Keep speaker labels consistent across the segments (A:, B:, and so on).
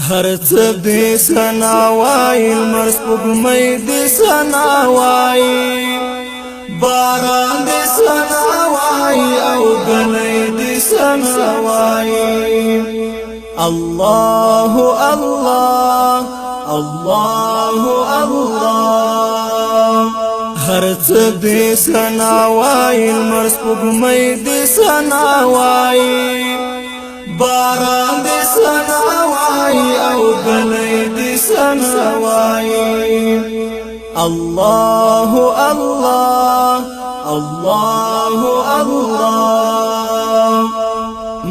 A: هر څه دې سنا وای لمر سپوږمۍ دې سنا وای باران دې سنا وای او ګلۍ دې سنا وای الله الله الله الله هر څه دې سنا وای لمر سپوږمۍ دې سنا وای باران دې سنا وای او ګلۍ دې سنا وای الله الله الله الله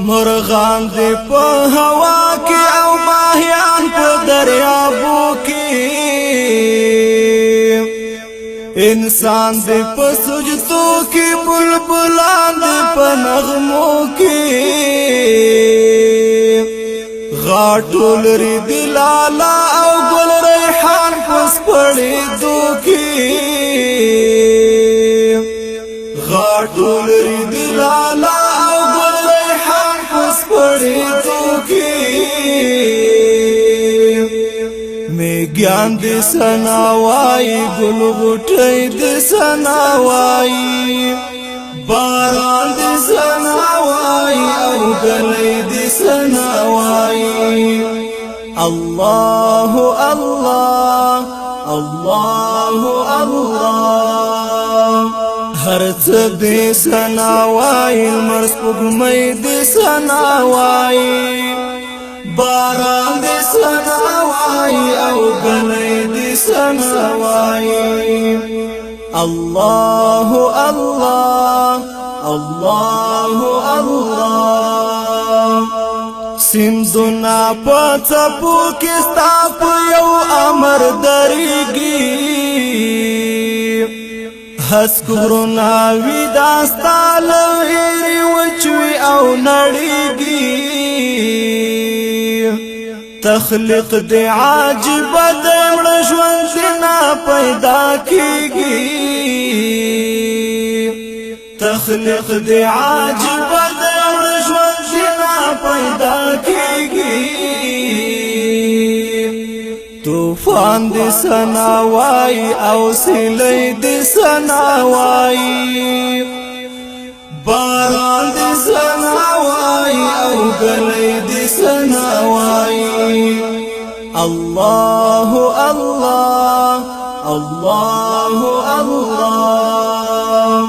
A: مرغان دې په هوا کې او ماهیان په دریابو کې انسان دې په سجدو کې بلبلان دې په نغمو کې غاټو لري دلالا او ګل ریحان پس پړې دوکي غاټو لري دلالا او ګل ریحان پس پړې دوکي میګیان دې سنا وای ګل غټې دې سنا وای باران دې سنا وای او ګلۍ دې سنا وای الله الله الله الله هر څه دې سنا وای لمر سپوږمۍ دې سنا وای باران دې سنا وای او ګلۍ دې سنا وای الله الله الله الله سیندونه په څپو کې ستا په یو امر درېږي هسک غرونه وي دا ستا له هېرې وچوي او نړېږي تخلیق دې عاجبه دی مړه ژوند دې نه پیدا کېږي تخلیق دې عاجبه دی مړه ژوند دې نه پیدا کېږي طوفان دې سنا وای او سیلۍ دې سنا وای باران دې سنا وای او ګلۍ دې سنا وای الله الله الله الله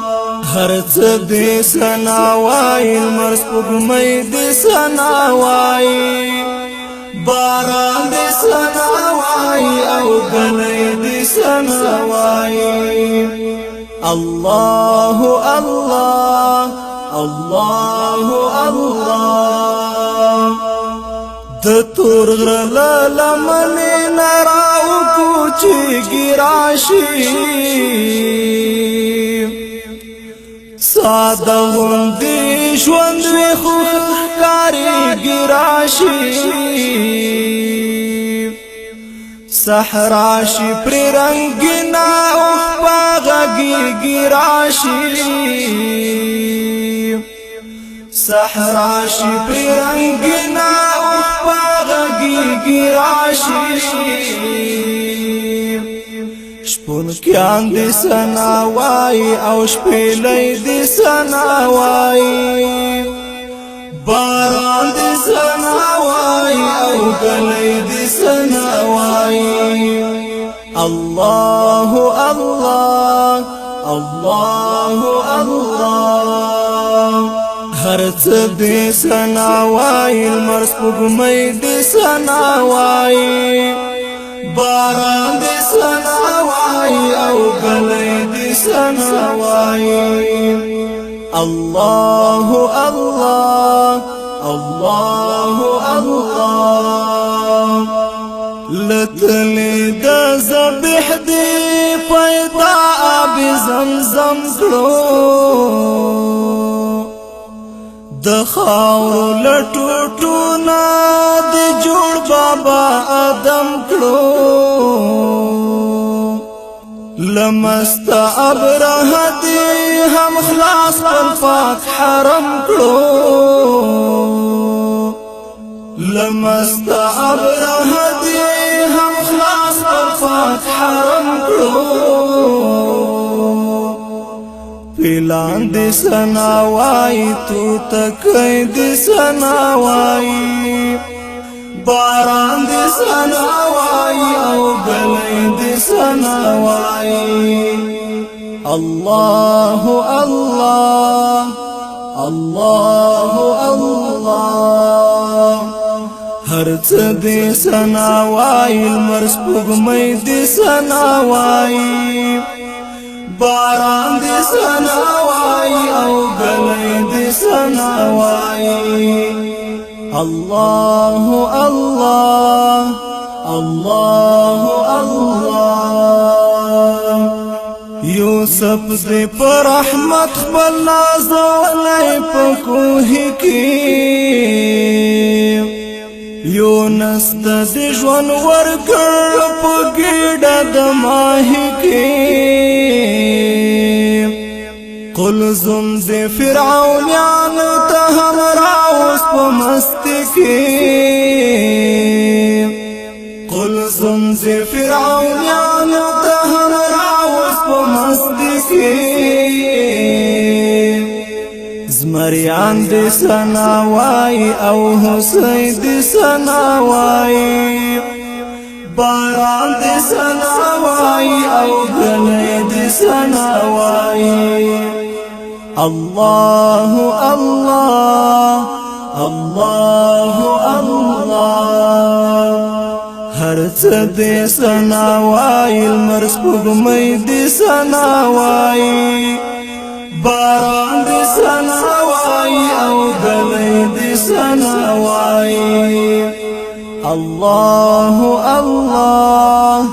A: هر څه دې سنا وای لمر سپوږمۍ دې سنا وای باران دې سنا وای او ګلۍ دې سنا وای الله الله الله الله د تور غره لمنې نراو کوچي ګراشي ساده غوندې ژوند وي خو ښکاري ګراشي صحرا شي پر رنگینا او پاغږي راشي صحرا شي پر رنگینا او پاغږي راشي شپون کیان دې سنا وای او شپېلې دې سنا وای باران دې سنا وای او ګلۍ دې سنا وای الله الله الله الله هر څه دې سنا وای لمر سپوږمۍ دې سنا وای باران دې سنا وای او ګلۍ دې سنا وای الله الله الله الله لتلې د ذبح دې پیدا اب زمزم کړو د خاور لټوټو نه د جوړ بابا ادم کړو لمست ابره دې هم خلاص پر پاک حرم کړو لمست ابره پیلان دی سناوائی تو تکی دی سناوائی باران دی سناوائی او گلی دی سناوائی اللہ اللہ اللہ اللہ ہر څه دی سناوائی المر سپوږمۍ دی سناوائی باران دی سناوائی او گلی دی سناوائی اللہ اللہ اللہ اللہ یوسف دی پر رحمت خپل نازولی په کوه کې یونس د ژوند ورکړ په ګیډه د ماهي کې قلزم د فرعونانو ته هم راوس په مستی کې قلزم د فرعونانو ته هم راوس په مستی کې زمریان دی سناوائی او حسین دی سناوائی باران دی سناوائی او گلی دی سناوائی اللہ اللہ اللہ اللہ ہر څه دی سناوائی المر سپوږمۍ دی سناوائی باران دی سناوائی او گلی دی سناوائی اللہ اللہ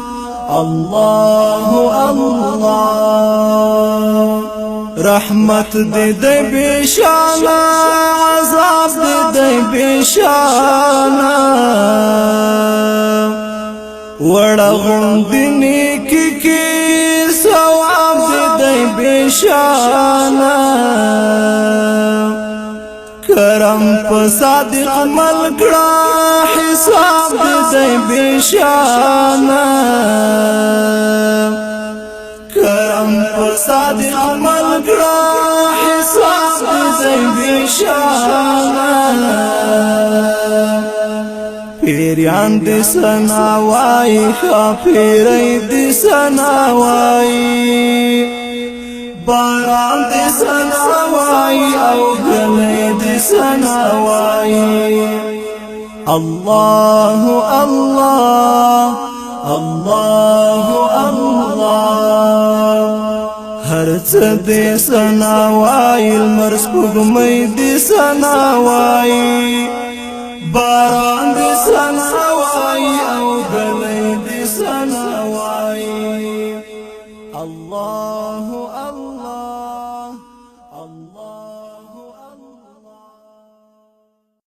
A: اللہ اللہ رحمت دی بیشانا عذاب دی بیشانا وڑا غندی نیکی کی ثواب دی بیشانا کرم پا صادق ملکڑا حساب دی بیشانا کرم پا صادق ملکڑا حساب دی بیشانا پیریان دی سناوائی خاپیری دی سناوائی باران دی سناوائی او گلی دی سناوائی اللہ اللہ اللہ اللہ ہر څه دی سناوائی المر سپوږمۍ دی سناوائی باران دی سناوائی او گلی دی سناوائی اللہ اللہ